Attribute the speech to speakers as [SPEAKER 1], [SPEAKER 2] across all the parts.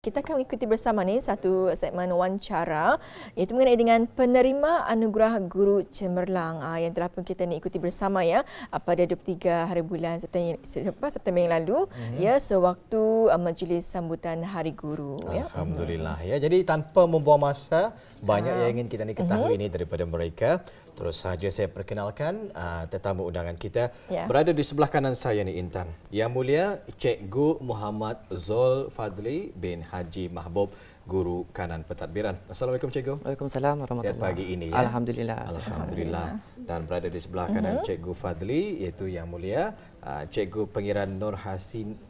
[SPEAKER 1] kita akan ikuti bersama ni satu segmen wawancara iaitu mengenai dengan penerima anugerah Guru Cemerlang yang telah pun kita ni ikuti bersama ya pada 23 hari bulan September yang lalu ya sewaktu majlis sambutan Hari Guru ya.
[SPEAKER 2] Alhamdulillah ya. Jadi tanpa membuang masa, banyak yang ingin kita ni ketahui ini daripada mereka. Terus saja saya perkenalkan tetamu undangan kita. Berada di sebelah kanan saya ni Intan. Yang Mulia Cikgu Muhammad Zul Fadli bin Haji Mahbub, Guru Kanan Pentadbiran. Assalamualaikum Cikgu.
[SPEAKER 3] Waalaikumsalam warahmatullahi.
[SPEAKER 2] Sihat pagi ini ya.
[SPEAKER 3] Alhamdulillah.
[SPEAKER 2] Alhamdulillah. Dan berada di sebelah kanan Cikgu Fadli iaitu Yang Mulia Cikgu Pengiran Nur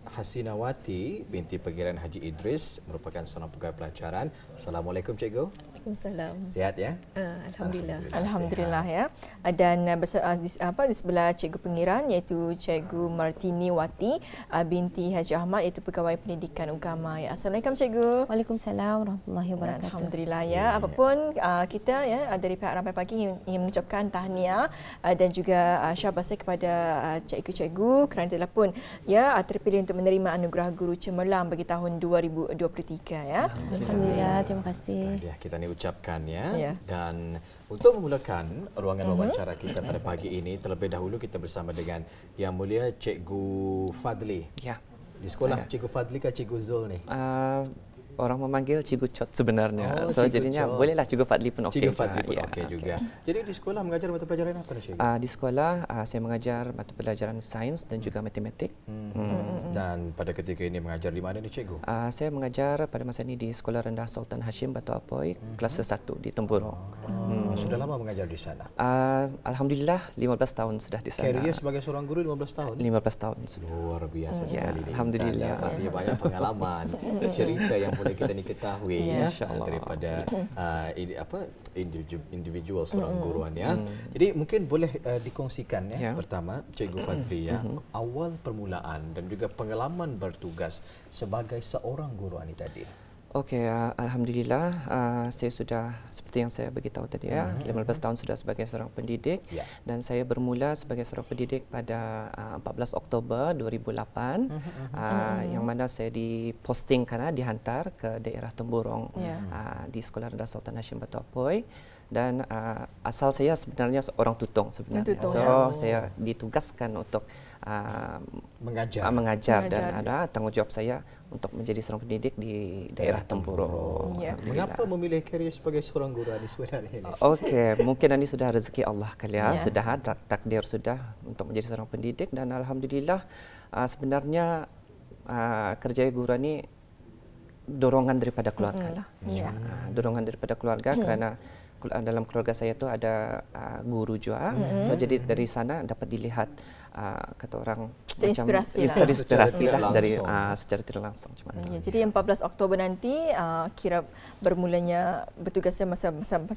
[SPEAKER 2] Hasinawati binti Pengiran Haji Idris, merupakan seorang pegawai pelajaran. Assalamualaikum Cikgu.
[SPEAKER 4] Waalaikumsalam.
[SPEAKER 2] Sihat ya?
[SPEAKER 4] Alhamdulillah.
[SPEAKER 1] Alhamdulillah ya. Dan di sebelah Cikgu Pengiran iaitu Cikgu Martini Wati binti Haji Ahmad iaitu Pegawai Pendidikan Agama ya. Assalamualaikum Cikgu.
[SPEAKER 4] Waalaikumsalam warahmatullahi wabarakatuh.
[SPEAKER 1] Alhamdulillah ya. Apapun kita ya dari pihak Rampai Pagi ingin mengucapkan tahniah dan juga syabas kepada cikgu-cikgu kerana telah pun ya terpilih untuk menerima anugerah Guru Cemerlang bagi tahun 2023 ya.
[SPEAKER 4] Alhamdulillah, terima kasih.
[SPEAKER 2] Kita ni ucapkan ya. Dan untuk memulakan ruangan wawancara kita pada pagi ini, terlebih dahulu kita bersama dengan Yang Mulia Cikgu Fadli.
[SPEAKER 3] Ya.
[SPEAKER 2] Di sekolah Cikgu Fadli ke Cikgu Zul ni?
[SPEAKER 3] Orang memanggil Cikgu Chot sebenarnya. So jadinya
[SPEAKER 2] Chot.
[SPEAKER 3] Bolehlah Cikgu Fadli pun okey.
[SPEAKER 2] Cikgu Fadli pun okey juga. Jadi di sekolah mengajar mata pelajaran apa Cikgu?
[SPEAKER 3] Di sekolah saya mengajar mata pelajaran sains dan juga matematik.
[SPEAKER 2] Dan pada ketika ini mengajar di mana ni Cikgu?
[SPEAKER 3] Saya mengajar pada masa ini di Sekolah Rendah Sultan Hashim Batu Apoy, kelas 1 di Tempurung.
[SPEAKER 2] Sudah lama mengajar di sana?
[SPEAKER 3] Alhamdulillah 15 tahun sudah di sana.
[SPEAKER 2] Karier sebagai seorang guru 15 tahun?
[SPEAKER 3] 15 tahun.
[SPEAKER 2] Luar biasa sekali.
[SPEAKER 3] Alhamdulillah.
[SPEAKER 2] Pastinya banyak pengalaman, cerita yang boleh kita ni ketahui daripada individual seorang guruan ya. Jadi mungkin boleh dikongsikan ya pertama Cikgu Fadli ya, awal permulaan dan juga pengalaman bertugas sebagai seorang guruan ini tadi.
[SPEAKER 3] Okey, alhamdulillah saya sudah seperti yang saya beritahu tadi ya, 15 tahun sudah sebagai seorang pendidik dan saya bermula sebagai seorang pendidik pada 14 Oktober 2008 yang mana saya dipostingkan dihantar ke daerah Temburong di Sekolah Rendah Sultan Hashim Batu Apoy. Dan asal saya sebenarnya seorang tutung sebenarnya. Saya ditugaskan untuk mengajar dan ada tanggungjawab saya untuk menjadi seorang pendidik di daerah Tempurung.
[SPEAKER 2] Mengapa memilih karier sebagai seorang guru ini sebenarnya?
[SPEAKER 3] Okey, mungkin ini sudah rezeki Allah kali ya. Sudah takdir sudah untuk menjadi seorang pendidik dan alhamdulillah sebenarnya kerja guru ini dorongan daripada keluarga lah. Dorongan daripada keluarga kerana dalam keluarga saya tu ada guru juga. So jadi dari sana dapat dilihat kata orang terinspirasi lah dari secara tidak langsung macam mana.
[SPEAKER 1] Jadi 14 Oktober nanti kira bermulanya bertugasnya masa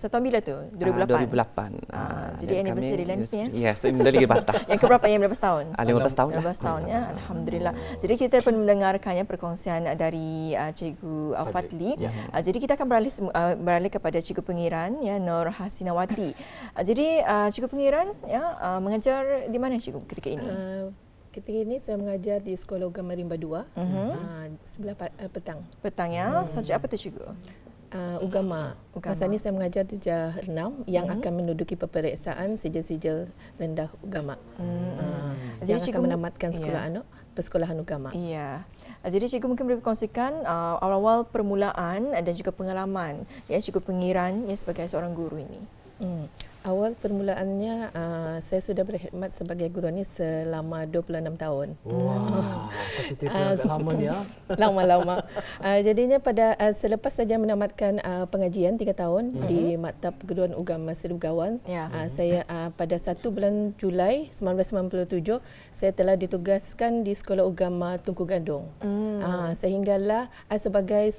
[SPEAKER 1] tahun bila tu? 2008. Jadi anniversary nanti ya.
[SPEAKER 3] Yes, dari Batah.
[SPEAKER 1] Yang keberapa yang 15 tahun?
[SPEAKER 3] 15 tahun.
[SPEAKER 1] 15 tahun ya. Alhamdulillah. Jadi kita pun mendengarkannya perkongsian dari Cikgu Fadli. Jadi kita akan beralih kepada Cikgu Pengiran ya, Nur Hasinawati. Jadi Cikgu Pengiran ya mengajar di mana Cikgu ketika ini?
[SPEAKER 4] Ketika ini saya mengajar di Sekolah Agama Rimba 2 sebelah petang.
[SPEAKER 1] Petang ya. Subjek apa tu Cikgu?
[SPEAKER 4] Agama. Masa ini saya mengajar di Darjah 6 yang akan menduduki peperiksaan sijil-sijil rendah agama. Yang akan menamatkan sekolah persekolahan agama.
[SPEAKER 1] Iya. Jadi Cikgu mungkin boleh kongsikan awal-awal permulaan dan juga pengalaman ya Cikgu Pengiran ya sebagai seorang guru ini.
[SPEAKER 4] Awal permulaannya saya sudah berkhidmat sebagai guru ini selama 26 tahun.
[SPEAKER 2] Satu titik lama ya.
[SPEAKER 4] Lama-lama. Jadinya pada selepas saja menamatkan pengajian 3 tahun di Maktab Perguruan Agama Seri Begawan, saya pada 1 bulan Julai 1997 saya telah ditugaskan di Sekolah Agama Tunku Gandung. Sehinggalah sebagai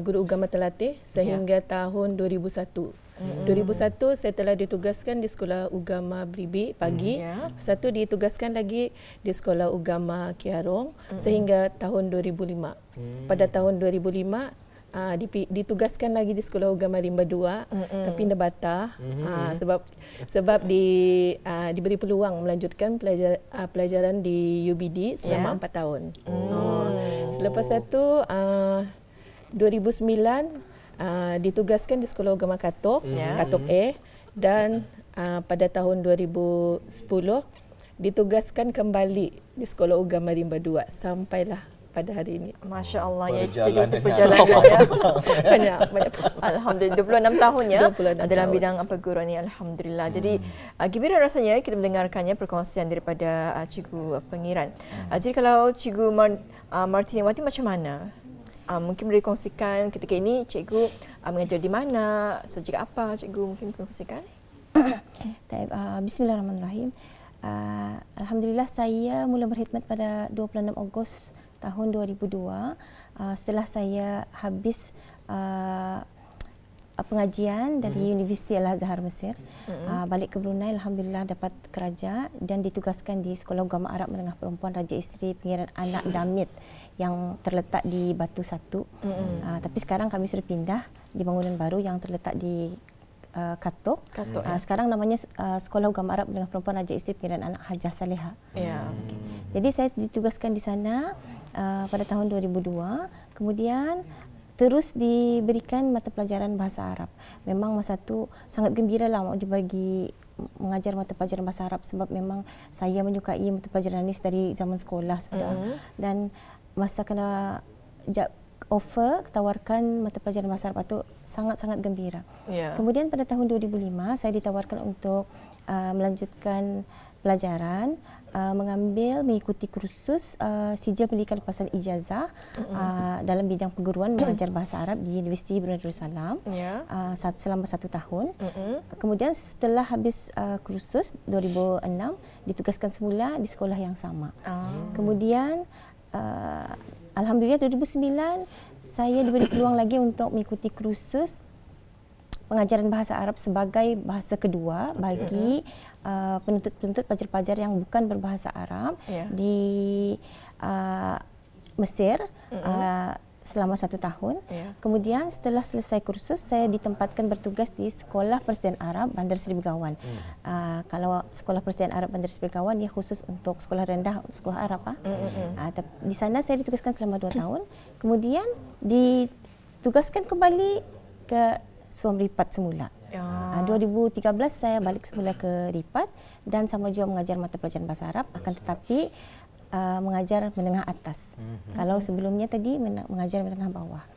[SPEAKER 4] guru agama terlatih sehingga tahun 2001. 2001 saya telah ditugaskan di Sekolah Agama Bribi pagi. Satu ditugaskan lagi di Sekolah Agama Kiarong sehingga tahun 2005. Pada tahun 2005 ditugaskan lagi di Sekolah Agama Rimba 2 tapi Nebatah sebab diberi peluang melanjutkan pelajaran di UBD selama 4 tahun. Selepas itu 2009 ditugaskan di Sekolah Agama Katok, Katok A, dan pada tahun 2010 ditugaskan kembali di Sekolah Agama Rimba 2 sampailah pada hari ini.
[SPEAKER 1] Masya Allah, ya, itu perjalanannya banyak. Alhamdulillah, 26 tahun ya 26 dalam bidang perguruan ini. Alhamdulillah. Jadi gembira rasanya kita mendengarkannya perkongsian daripada Cikgu Pengiran. Jadi kalau Cikgu Martini Wati macam mana? Mungkin boleh kongsikan ketika ini Cikgu mengajar di mana, sejak apa Cikgu mungkin kongsikan?
[SPEAKER 5] Bismillahirrahmanirrahim. Alhamdulillah saya mula berkhidmat pada 26 Ogos tahun 2002 setelah saya habis pengajian dari Universiti Al-Azhar Mesir. Balik ke Brunei, alhamdulillah dapat kerja dan ditugaskan di Sekolah Agama Arab Menengah Perempuan Raja Isteri Pengiran Anak Damit yang terletak di Batu Satu. Tapi sekarang kami sudah pindah di bangunan baru yang terletak di Katok. Sekarang namanya Sekolah Agama Arab Menengah Perempuan Raja Isteri Pengiran Anak Hajah Saleha. Jadi saya ditugaskan di sana pada tahun 2002. Kemudian terus diberikan mata pelajaran bahasa Arab. Memang masa itu sangat gembira lah dibagi mengajar mata pelajaran bahasa Arab sebab memang saya menyukai mata pelajaran ini dari zaman sekolah sudah. Dan masa kena offer, tawarkan mata pelajaran bahasa Arab itu sangat-sangat gembira. Kemudian pada tahun 2005 saya ditawarkan untuk melanjutkan pelajaran, mengikuti kursus sijil pendidikan lepasan ijazah dalam bidang perguruan mengajar bahasa Arab di Universiti Brunei Darussalam selama 1 tahun. Kemudian setelah habis kursus 2006 ditugaskan semula di sekolah yang sama. Kemudian alhamdulillah 2009 saya diberi peluang lagi untuk mengikuti kursus pengajaran bahasa Arab sebagai bahasa kedua bagi penuntut-penuntut pelajar-pelajar yang bukan berbahasa Arab di Mesir selama 1 tahun. Kemudian setelah selesai kursus saya ditempatkan bertugas di Sekolah Persediaan Arab Bandar Seri Begawan. Kalau Sekolah Persediaan Arab Bandar Seri Begawan dia khusus untuk sekolah rendah, sekolah Arab. Di sana saya ditugaskan selama 2 tahun. Kemudian ditugaskan kembali ke Suam Ripat semula. 2013 saya balik semula ke Ripat dan sama juga mengajar mata pelajaran bahasa Arab, akan tetapi mengajar menengah atas. Kalau sebelumnya tadi mengajar menengah bawah.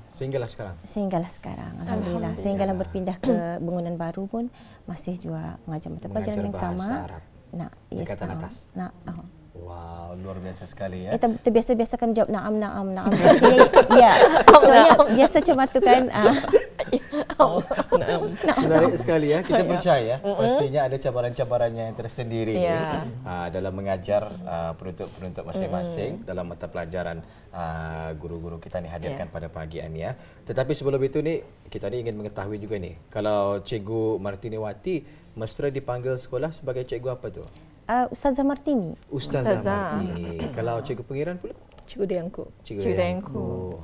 [SPEAKER 2] Sehinggalah sekarang.
[SPEAKER 5] Sehinggalah sekarang, alhamdulillah. Sehinggalah berpindah ke bangunan baru pun masih juga mengajar mata pelajaran yang sama.
[SPEAKER 2] Arab.
[SPEAKER 5] Tingkatan
[SPEAKER 2] atas. Wow, luar biasa sekali ya.
[SPEAKER 5] Terbiasa-biasa kan jawab na'am. Ya. Soalnya biasa macam tu kan.
[SPEAKER 2] Menarik sekali ya. Kita percaya pastinya ada cabaran-cabarannya yang tersendiri dalam mengajar penuntut-penuntut masing-masing dalam mata pelajaran guru-guru kita ni hadirkan pada pagi ini ya. Tetapi sebelum itu ni kita ni ingin mengetahui juga ni, kalau Cikgu Martini Wati mesra dipanggil sekolah sebagai cikgu apa tu?
[SPEAKER 5] Ustazah Martini.
[SPEAKER 2] Ustazah Martini. Kalau Cikgu Pengiran pula?
[SPEAKER 4] Cikgu Dayangku.
[SPEAKER 2] Cikgu Dayangku.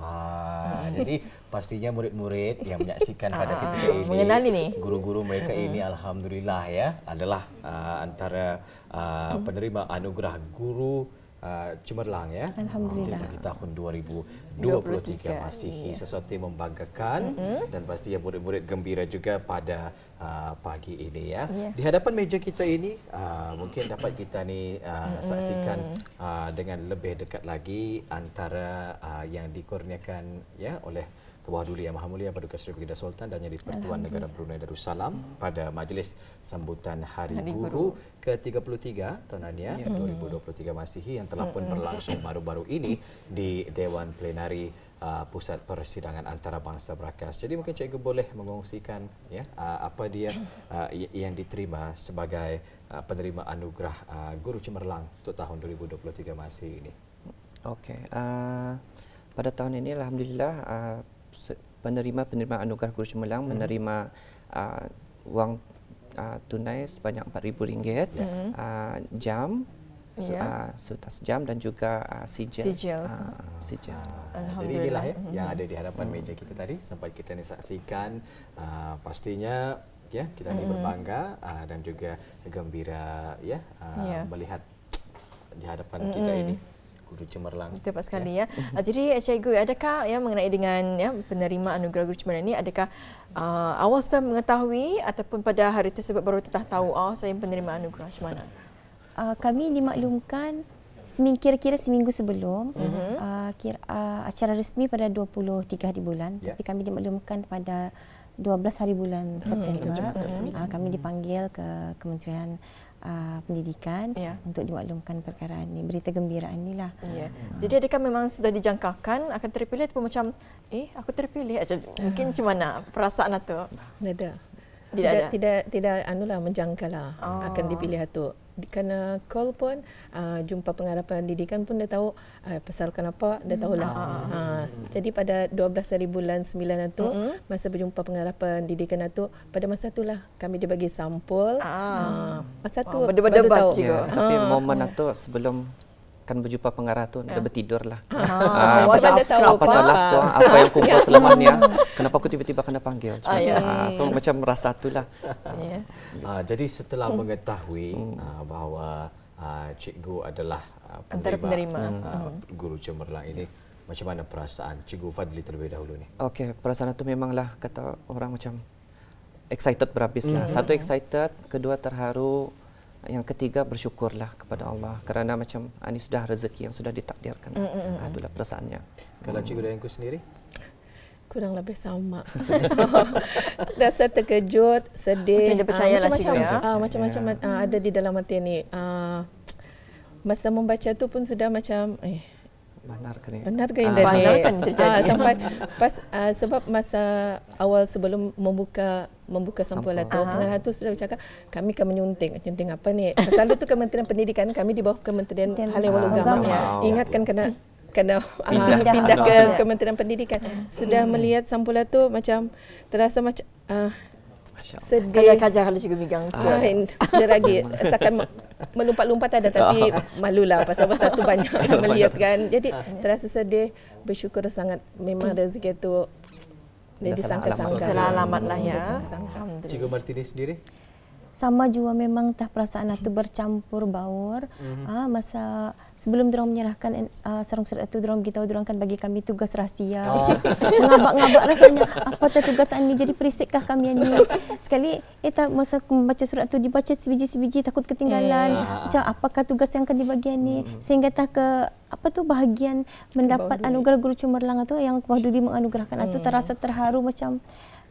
[SPEAKER 2] Jadi pastinya murid-murid yang menyaksikan pada ketika ini,
[SPEAKER 1] mengenali ni
[SPEAKER 2] guru-guru mereka ini alhamdulillah ya adalah antara penerima anugerah guru cemerlang ya.
[SPEAKER 5] Alhamdulillah.
[SPEAKER 2] Di tahun 2023 Masihi, sesuatu yang membanggakan dan pastinya murid-murid gembira juga pada pagi ini ya. Di hadapan meja kita ini mungkin dapat kita ni saksikan dengan lebih dekat lagi antara yang dikurniakan ya oleh Kebawah Duli Yang Maha Mulia Paduka Seri Baginda Sultan dan Yang di-Persatuan Negara Brunei Darussalam pada majlis sambutan Hari Guru ke-33 tahunannya 2023 Masihi yang telah pun berlangsung baru-baru ini di Dewan Plenari Pusat Persidangan Antarabangsa Berakas. Jadi mungkin cikgu boleh mengongsikan ya apa dia yang diterima sebagai penerima anugerah Guru Cemerlang untuk tahun 2023 Masihi ini.
[SPEAKER 3] Okey. Pada tahun ini alhamdulillah penerima anugerah Guru Cemerlang menerima wang tunai sebanyak RM4,000, jam, sutas jam dan juga sijil.
[SPEAKER 2] Jadi inilah ya yang ada di hadapan meja kita tadi sampai kita ni saksikan. Pastinya ya kita ni berbangga dan juga gembira ya melihat di hadapan kita ini Guru Cemerlang.
[SPEAKER 1] Tepat sekali ya. Jadi cikgu, adakah ya mengenai dengan ya penerima anugerah Guru Cemerlang ini, adakah awal sudah mengetahui ataupun pada hari tersebut baru tahu saya penerima anugerah macam mana?
[SPEAKER 5] Kami dimaklumkan kira-kira seminggu sebelum acara resmi pada 23 hari bulan, tapi kami dimaklumkan pada 12 hari bulan September. Kami dipanggil ke Kementerian Pendidikan untuk dimaklumkan perkara ini. Berita gembira inilah.
[SPEAKER 1] Jadi adakah memang sudah dijangkakan akan terpilih ataupun macam aku terpilih aja? Mungkin macam mana perasaan itu?
[SPEAKER 4] Tidak anulah menjangkalah akan dipilih itu. Kerana call pun jumpa pengarah pendidikan pun dia tahu pasal kenapa dia tahulah. Jadi pada 12 hari bulan 9 itu masa berjumpa pengarah pendidikan itu, pada masa itulah kami dibagi sampul. Masa tu baru tahu.
[SPEAKER 3] Tapi momen itu sebelum kan berjumpa pengarah tu dah bertidur lah.
[SPEAKER 4] Apa
[SPEAKER 3] salah tu, apa yang kumpul selama ni, kenapa aku tiba-tiba kena panggil. So macam rasa itulah.
[SPEAKER 2] Jadi setelah mengetahui bahawa cikgu adalah penerima Guru Cemerlang ini, macam mana perasaan Cikgu Fadli terlebih dahulu ni?
[SPEAKER 3] Okey, perasaan itu memanglah kata orang macam excited berhabis lah. Satu excited, kedua terharu, yang ketiga bersyukurlah kepada Allah kerana macam ini sudah rezeki yang sudah ditakdirkan. Itulah perasaannya.
[SPEAKER 2] Kalau Cikgu Dayanku sendiri?
[SPEAKER 4] Kurang lebih sama. Rasa terkejut, sedih,
[SPEAKER 1] macam dia percayalah
[SPEAKER 4] macam-macam ada di dalam hati ni. Masa membaca tu pun sudah macam benarkah ini terjadi? Sampai pas sebab masa awal sebelum membuka sampul itu, pengarah itu sudah bercakap kami akan menyunting apa ni? Pasal itu Kementerian Pendidikan, kami di bawah Kementerian Hal Ehwal Agama. Ingatkan kena pindah ke Kementerian Pendidikan. Sudah melihat sampul itu macam terasa macam sedih.
[SPEAKER 1] Kajar kalau Cikgu megang
[SPEAKER 4] dia lagi seakan melompat-lompat ada, tapi malulah pasal tu banyak melihat kan. Jadi terasa sedih, bersyukur sangat. Memang rezeki itu dia disangka-sangka.
[SPEAKER 1] Salah alamat lah ya.
[SPEAKER 2] Cikgu Martini sendiri?
[SPEAKER 5] Sama juga memang perasaan itu bercampur baur. Masa sebelum dorang menyerahkan sarung surat itu, dorang beritahu dorang kan bagi kami tugas rahsia. Mengabak-ngabak rasanya, apa tugas ini, jadi peristikkah kami ini. Sekali masa membaca surat itu dibaca sebiji-sebiji, takut ketinggalan. Macam apakah tugas yang akan dibagi ini, sehingga ke bahagian mendapat anugerah Guru Cemerlang itu yang Wahdudi menganugerahkan itu, terasa terharu macam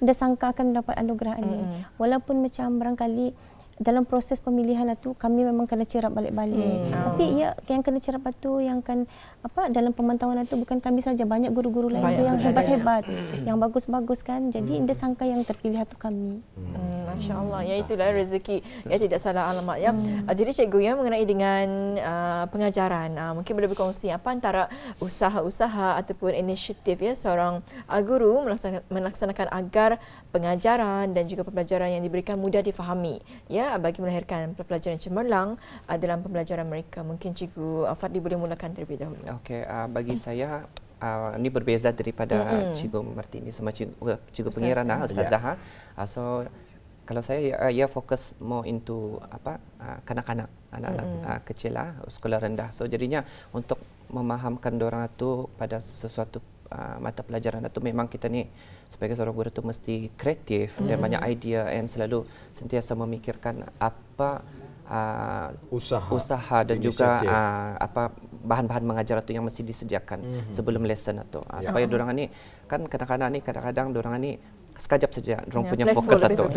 [SPEAKER 5] dah sangka akan mendapat anugerah ini. Walaupun macam barangkali dalam proses pemilihan itu kami memang kena cerap balik-balik. Tapi yang kena cerap itu yang kan dalam pemantauan itu bukan kami saja, banyak guru-guru lain tu yang hebat-hebat, yang bagus-bagus kan. Jadi dia sangka yang terpilih itu kami.
[SPEAKER 1] Masya-Allah, ya itulah rezeki, ya tidak salah alamat ya. Jadi cikgu ya mengenai dengan pengajaran, mungkin boleh berkongsi apa antara usaha-usaha ataupun inisiatif ya seorang guru melaksanakan agar pengajaran dan juga pembelajaran yang diberikan mudah difahami ya bagi melahirkan pelajaran cemerlang dalam pembelajaran mereka. Mungkin Cikgu Fadli boleh mulakan terlebih dahulu.
[SPEAKER 3] Okey, bagi saya ini berbeza daripada Cikgu Martini sama Cikgu Pengirana, Ustazah. So kalau saya fokus more into kanak-kanak, anak-anak kecil sekolah rendah. So jadinya untuk memahamkan dorang itu pada sesuatu mata pelajaran itu, memang kita ni sebagai seorang guru itu mesti kreatif dan banyak idea dan selalu sentiasa memikirkan apa usaha dan juga bahan-bahan mengajar itu yang mesti disediakan sebelum lesson itu supaya dorang ni kan kadang-kadang dorang ni sekejap saja dorang punya fokus satu.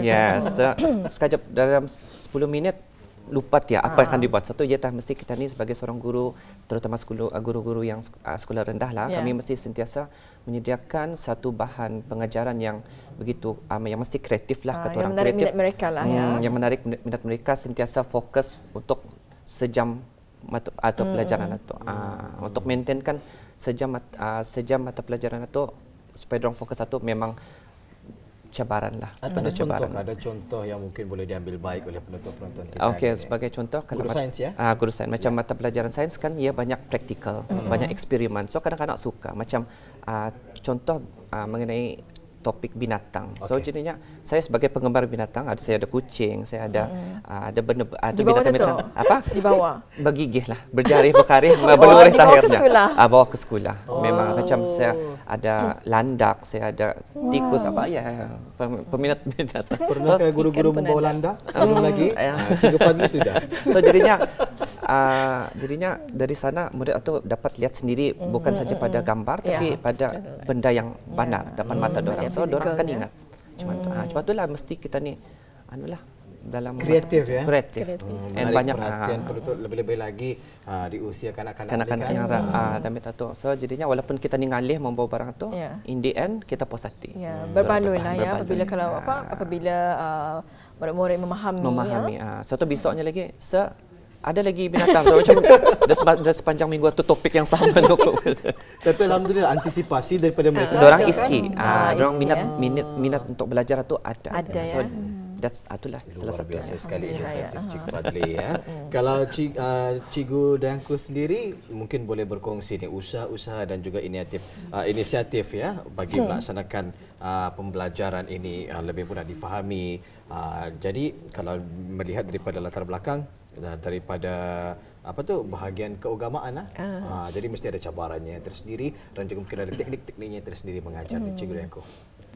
[SPEAKER 3] Sekejap dalam 10 minit lupa apa yang akan dibuat. Satu mesti kita ni sebagai seorang guru, terutama guru-guru yang sekolah rendah lah, kami mesti sentiasa menyediakan satu bahan pengajaran yang begitu yang mesti kreatif lah, kata orang kreatif. Yang
[SPEAKER 1] menarik minat mereka lah
[SPEAKER 3] Yang menarik minat mereka, sentiasa fokus untuk sejam atau pelajaran itu. Untuk maintainkan sejam mata pelajaran itu supaya dorang fokus satu memang cabaran lah.
[SPEAKER 2] Ada contoh yang mungkin boleh diambil baik oleh penonton-penonton kita.
[SPEAKER 3] Okey, sebagai contoh kalau
[SPEAKER 2] guru sains ya.
[SPEAKER 3] Guru sains macam mata pelajaran sains kan ia banyak praktikal, banyak eksperimen. So kadang-kadang suka macam contoh mengenai topik binatang. So jadinya saya sebagai penggemar binatang, saya ada kucing, saya ada benda ada binatang apa?
[SPEAKER 1] Di bawah.
[SPEAKER 3] Bergigih lah, berjari berkarih, berlurik akhirnya. Bawa ke sekolah. Memang macam saya ada landak, saya ada tikus apa ya, peminat binatang.
[SPEAKER 2] Pernah ke guru-guru membawa landak? Belum lagi? Cikgu Fadli sudah.
[SPEAKER 3] So jadinya dari sana murid itu dapat lihat sendiri bukan saja pada gambar tapi pada benda yang benar depan mata dorang. So dorang akan ingat. Cuma itulah mesti kita ni dalam
[SPEAKER 2] kreatif ya.
[SPEAKER 3] Kreatif.
[SPEAKER 2] Dan banyak perhatian perlu lebih-lebih lagi di usia kanak-kanak
[SPEAKER 3] yang damit tu. So jadinya walaupun kita ni ngalih membawa barang tu, in the end kita puas hati.
[SPEAKER 1] Berbaloi lah ya apabila murid-murid memahami.
[SPEAKER 3] So tu besoknya lagi ada lagi binatang. So, macam dah sepanjang minggu tu topik yang sama.
[SPEAKER 2] Tapi alhamdulillah antisipasi daripada mereka.
[SPEAKER 3] Dorang iski. Dorang minat untuk belajar tu ada.
[SPEAKER 1] So,
[SPEAKER 3] itulah salah satu
[SPEAKER 2] sekali inisiatif Cikgu Fadli ya. Kalau Cikgu Dayangku sendiri mungkin boleh berkongsi ni usaha-usaha dan juga inisiatif ya bagi melaksanakan pembelajaran ini lebih mudah difahami. Jadi kalau melihat daripada latar belakang daripada bahagian keagamaan jadi mesti ada cabarannya tersendiri dan juga mungkin ada teknik-tekniknya tersendiri mengajar Cikgu Dayangku.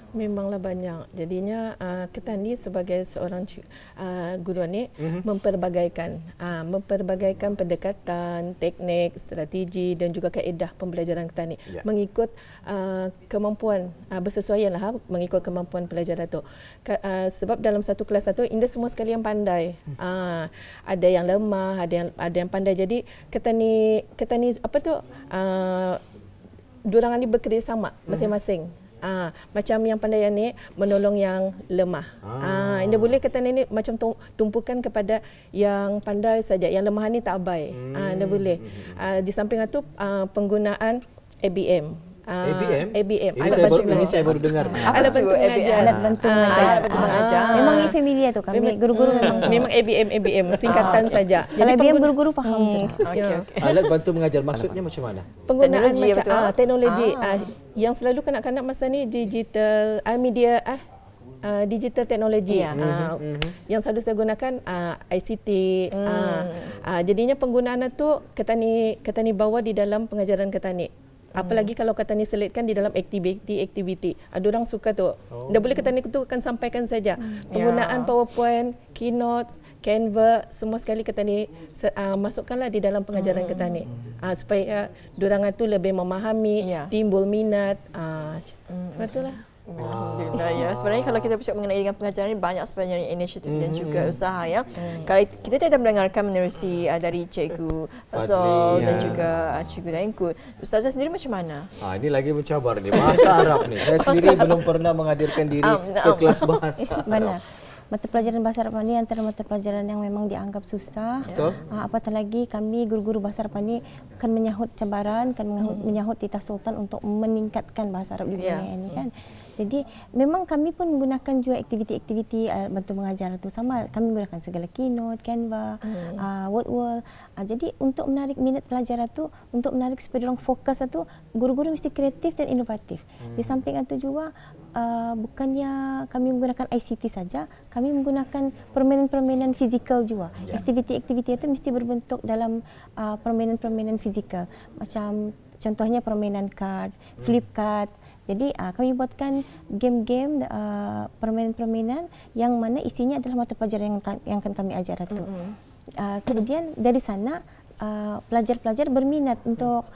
[SPEAKER 4] Memanglah banyak. Jadinya kita ni sebagai seorang guru ni memperbagaikan pendekatan, teknik, strategi dan juga kaedah pembelajaran kita ni mengikut kemampuan bersesuaian lah mengikut kemampuan pelajar tu. Sebab dalam satu kelas tu indah semua sekali yang pandai. Ada yang lemah, ada yang pandai. Jadi kita ni diorang ni bekerjasama masing-masing. Macam yang pandai ni menolong yang lemah. Indah boleh kata ni macam tumpukan kepada yang pandai saja, yang lemah ni tak abai. Indah boleh. Di samping itu penggunaan ABM. ABM.
[SPEAKER 2] Ini saya baru dengar.
[SPEAKER 5] Alat bantu mengajar. Memang ini familiar tu kami guru-guru
[SPEAKER 4] memang ABM singkatan saja.
[SPEAKER 5] Kalau ABM guru-guru faham.
[SPEAKER 2] Alat bantu mengajar maksudnya macam mana?
[SPEAKER 4] Penggunaan teknologi yang selalu kanak-kanak masa ni digital media digital teknologi yang selalu saya gunakan ICT. Jadinya penggunaan itu kita ni bawa di dalam pengajaran kita ni. Apalagi kalau kata ni selitkan di dalam aktiviti. Ada orang suka tu. Dah boleh kata ni tu akan sampaikan saja. Penggunaan PowerPoint, Keynote, Canva, semua sekali kata ni masukkanlah di dalam pengajaran kita ni. Supaya dorang tu lebih memahami, timbul minat. Betul lah.
[SPEAKER 1] Alhamdulillah ya. Sebenarnya kalau kita bercakap mengenai dengan pengajaran ini banyak sebenarnya inisiatif dan juga usaha ya. Kalau kita tidak mendengarkan menerusi dari Cikgu Fazol dan juga Cikgu Dayangku, Ustazah sendiri macam mana?
[SPEAKER 2] Ini lagi mencabar ni bahasa Arab ni. Saya sendiri belum pernah menghadirkan diri ke kelas bahasa.
[SPEAKER 5] Benar. Mata pelajaran bahasa Arab ni antara mata pelajaran yang memang dianggap susah. Apatah lagi kami guru-guru bahasa Arab ni akan menyahut cabaran, akan menyahut titah sultan untuk meningkatkan bahasa Arab di dunia ini kan. Jadi memang kami pun menggunakan juga aktiviti-aktiviti bantu mengajar itu sama. Kami menggunakan segala Keynote, Canva, Word. Jadi untuk menarik minat pelajar itu, untuk menarik supaya orang fokus itu, guru-guru mesti kreatif dan inovatif. Di samping itu juga bukannya kami menggunakan ICT saja, kami menggunakan permainan-permainan fizikal juga. Aktiviti-aktiviti itu mesti berbentuk dalam permainan-permainan fizikal. Macam contohnya permainan card, flip card. Jadi kami buatkan game-game, permainan-permainan yang mana isinya adalah mata pelajaran yang akan kami ajar itu. Kemudian dari sana pelajar-pelajar berminat untuk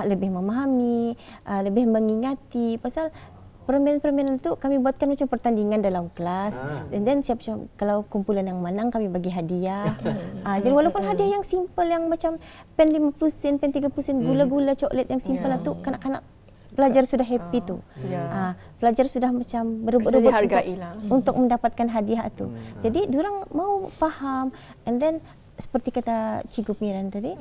[SPEAKER 5] lebih memahami, lebih mengingati pasal permainan-permainan itu kami buatkan macam pertandingan dalam kelas. Dan siap-siap kalau kumpulan yang menang kami bagi hadiah. Jadi walaupun hadiah yang simple yang macam pen 50 sen, pen 30 sen, gula-gula coklat yang simple itu kanak-kanak pelajar sudah happy tu. Pelajar sudah macam berebut-rebut untuk mendapatkan hadiah itu. Jadi diorang mau faham and then seperti kata Cikgu Miran tadi,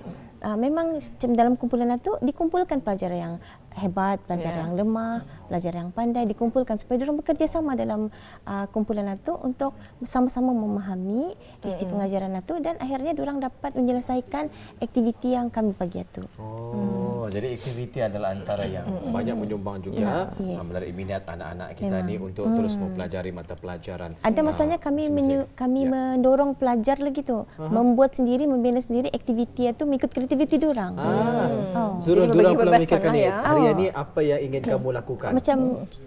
[SPEAKER 5] memang dalam kumpulan itu dikumpulkan pelajar yang hebat, pelajar yang lemah, pelajar yang pandai dikumpulkan supaya diorang bekerja sama dalam kumpulan itu untuk sama-sama memahami isi pengajaran itu dan akhirnya diorang dapat menyelesaikan aktiviti yang kami bagi itu.
[SPEAKER 2] Jadi aktiviti adalah antara yang banyak menyumbang juga melalui minat anak-anak kita ni untuk terus mempelajari mata pelajaran.
[SPEAKER 5] Ada masanya kami mendorong pelajar lagi tu membuat sendiri, membina sendiri aktiviti itu mengikut kreativiti diorang.
[SPEAKER 2] Suruh diorang pula memikirkan hari ini apa yang ingin kamu lakukan.
[SPEAKER 5] Macam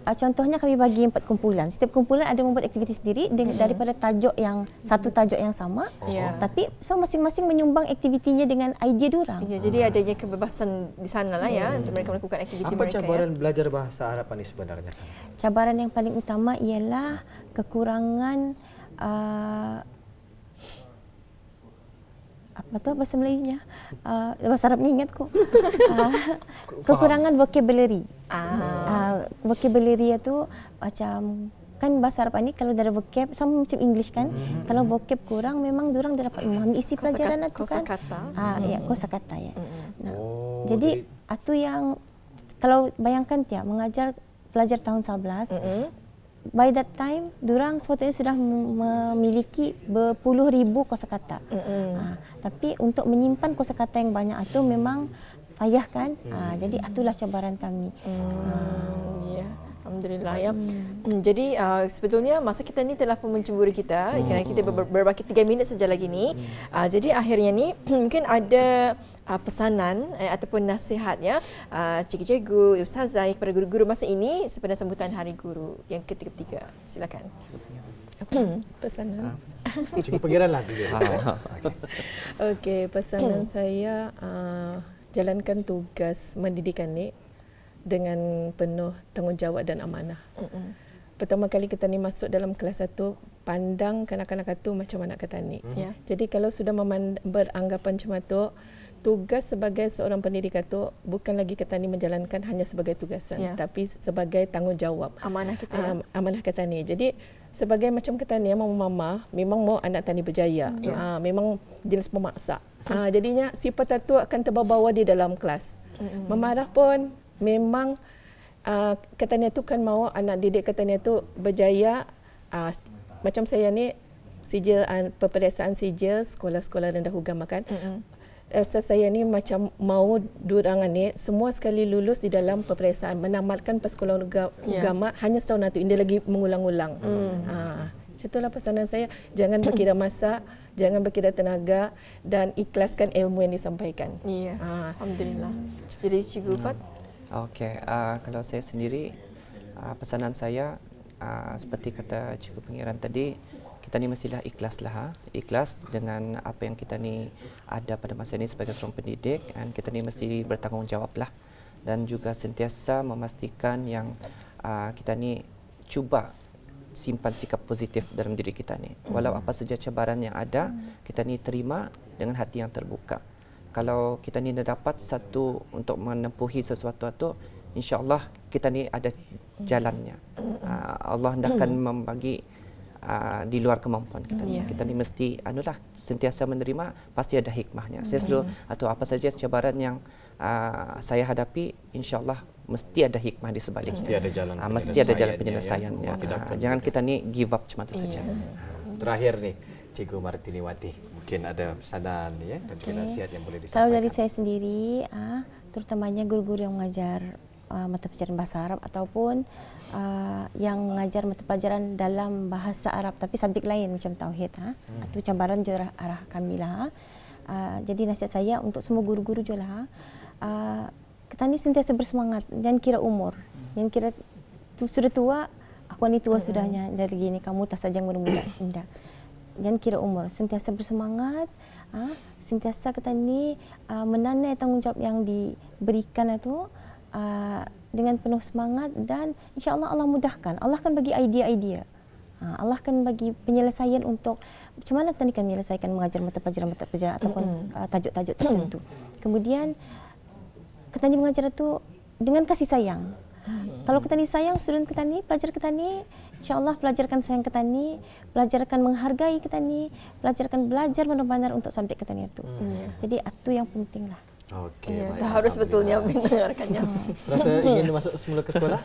[SPEAKER 5] contohnya kami bagi 4 kumpulan. Setiap kumpulan ada membuat aktiviti sendiri daripada tajuk yang satu tajuk yang sama. Tapi masing-masing menyumbang aktivitinya dengan idea diorang.
[SPEAKER 1] Jadi adanya kebebasan di sana lah ya untuk mereka melakukan aktiviti mereka.
[SPEAKER 2] Apa cabaran belajar bahasa Arab ini sebenarnya?
[SPEAKER 5] Cabaran yang paling utama ialah kekurangan apa tu bahasa Melayunya? Bahasa Arabnya ingatku. Kekurangan vocabulary. Vocabulary itu macam kan bahasa Arab ni kalau dari vocab sama macam English kan. Kalau vocab kurang memang diorang dapat memahami isi pelajaran itu kan.
[SPEAKER 1] Kosakata.
[SPEAKER 5] Ya, kosakata ya. Jadi itu yang kalau bayangkan Tia mengajar pelajar tahun 11 by that time, diorang sepatutnya sudah memiliki berpuluh ribu kosakata. Tapi untuk menyimpan kosakata yang banyak itu memang payah kan. Jadi itulah cabaran kami.
[SPEAKER 1] Ya, alhamdulillah ya. Jadi sebetulnya masa kita ni telah pun mencemburu kita. Kerana kita berbaki 3 minit saja lagi ni. Jadi akhirnya ni mungkin ada pesanan ataupun nasihat ya cikgu-cikgu, ustazah kepada guru-guru masa ini sepanjang sambutan Hari Guru yang ke-33. Silakan.
[SPEAKER 4] Pesanan.
[SPEAKER 2] Cikgu Pangeran lah dulu.
[SPEAKER 4] Okey, pesanan saya jalankan tugas pendidikan ni dengan penuh tanggungjawab dan amanah. Pertama kali kita ni masuk dalam kelas 1, pandang kanak-kanak itu macam anak ketani. Jadi kalau sudah beranggapan macam itu, tugas sebagai seorang pendidik itu bukan lagi ketani menjalankan hanya sebagai tugasan, tapi sebagai tanggungjawab.
[SPEAKER 1] Amanah kita.
[SPEAKER 4] Amanah ketani. Jadi sebagai macam ketani yang mama memang mau anak tani berjaya. Memang jenis memaksa. Jadinya sifat itu akan terbawa di dalam kelas. Memarah pun memang ketani itu kan mau anak didik ketani itu berjaya. Macam saya ni sijil peperiksaan sijil sekolah-sekolah rendah agama kan. Rasa saya ni macam mau durangan ni semua sekali lulus di dalam peperiksaan menamatkan persekolahan agama hanya setahun itu, dia lagi mengulang-ulang. Itulah pesanan saya, jangan berkira masa, jangan berkira tenaga dan ikhlaskan ilmu yang disampaikan.
[SPEAKER 1] Alhamdulillah. Jadi Cikgu Fat?
[SPEAKER 3] Okey, kalau saya sendiri pesanan saya seperti kata Cikgu Pangeran tadi, kita ni mestilah ikhlaslah, ikhlas dengan apa yang kita ni ada pada masa ini sebagai seorang pendidik, dan kita ni mesti bertanggungjawablah dan juga sentiasa memastikan yang kita ni cuba simpan sikap positif dalam diri kita ni. Walau apa saja cabaran yang ada, kita ni terima dengan hati yang terbuka. Kalau kita ni dapat satu untuk menempuhi sesuatu itu, insya-Allah kita ni ada jalannya. Allah hendakkan membagi di luar kemampuan kita. Kita ni mesti sentiasa menerima, pasti ada hikmahnya. Saya selalu atau apa saja cabaran yang saya hadapi, insya-Allah mesti ada hikmah di sebaliknya.
[SPEAKER 2] Mesti ada jalan.
[SPEAKER 3] Mesti ada jalan penyelesaiannya. Jangan kita ni give up cuma itu saja.
[SPEAKER 2] Terakhir nih, Cikgu Martiniwati, mungkin ada pesanan ya dan juga nasihat yang boleh disampaikan.
[SPEAKER 5] Kalau dari saya sendiri, terutamanya guru-guru yang mengajar mata pelajaran bahasa Arab ataupun yang mengajar mata pelajaran dalam bahasa Arab tapi subjek lain macam tauhid, itu cabaran juga arah kami lah. Jadi nasihat saya untuk semua guru-guru juga lah, kita ni sentiasa bersemangat, jangan kira umur, jangan kira sudah tua, aku ni tua sudahnya dari gini, kamu tak saja muda-muda. Jangan kira umur, sentiasa bersemangat, sentiasa kita ni menanai tanggungjawab yang diberikan itu dengan penuh semangat dan insya-Allah Allah mudahkan. Allah akan bagi idea-idea. Allah akan bagi penyelesaian untuk macam mana kita ni kan menyelesaikan mengajar mata pelajaran ataupun tajuk-tajuk tertentu. Kemudian kita ni mengajar itu dengan kasih sayang. Kalau kita ni sayang student kita ni, pelajar kita ni, insya-Allah pelajarkan sayang kita ni, pelajarkan menghargai kita ni, pelajarkan belajar benar-benar untuk subjek kita ni itu. Jadi itu yang pentinglah.
[SPEAKER 2] Okey.
[SPEAKER 1] Ya, harus betulnya mendengarkannya.
[SPEAKER 2] Rasa ingin masuk semula ke sekolah?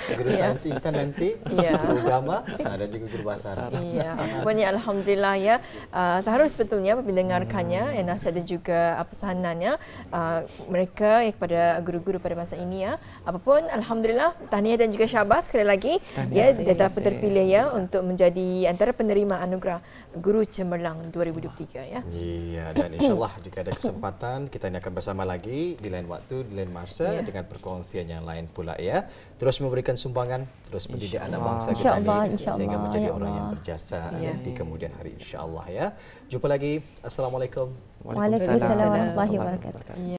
[SPEAKER 2] Guru sains Intan nanti, guru agama dan juga guru bahasa Arab.
[SPEAKER 1] Ya, pokoknya alhamdulillah ya. Harus betulnya mendengarkannya, nasihat dan juga pesanannya mereka kepada guru-guru pada masa ini ya. Apapun alhamdulillah, tahniah dan juga syabas sekali lagi ya, dia telah terpilih ya untuk menjadi antara penerima anugerah Guru Cemerlang 2023 ya.
[SPEAKER 2] Iya, dan insyaAllah jika ada kesempatan kita ini akan bersama lagi di lain waktu, di lain masa dengan perkongsian yang lain pula ya. Terus memberikan sumbangan, terus mendidik anak bangsa kita ini sehingga menjadi orang yang berjasa di kemudian hari insyaAllah ya. Jumpa lagi. Assalamualaikum.
[SPEAKER 5] Waalaikumsalam warahmatullahi wabarakatuh.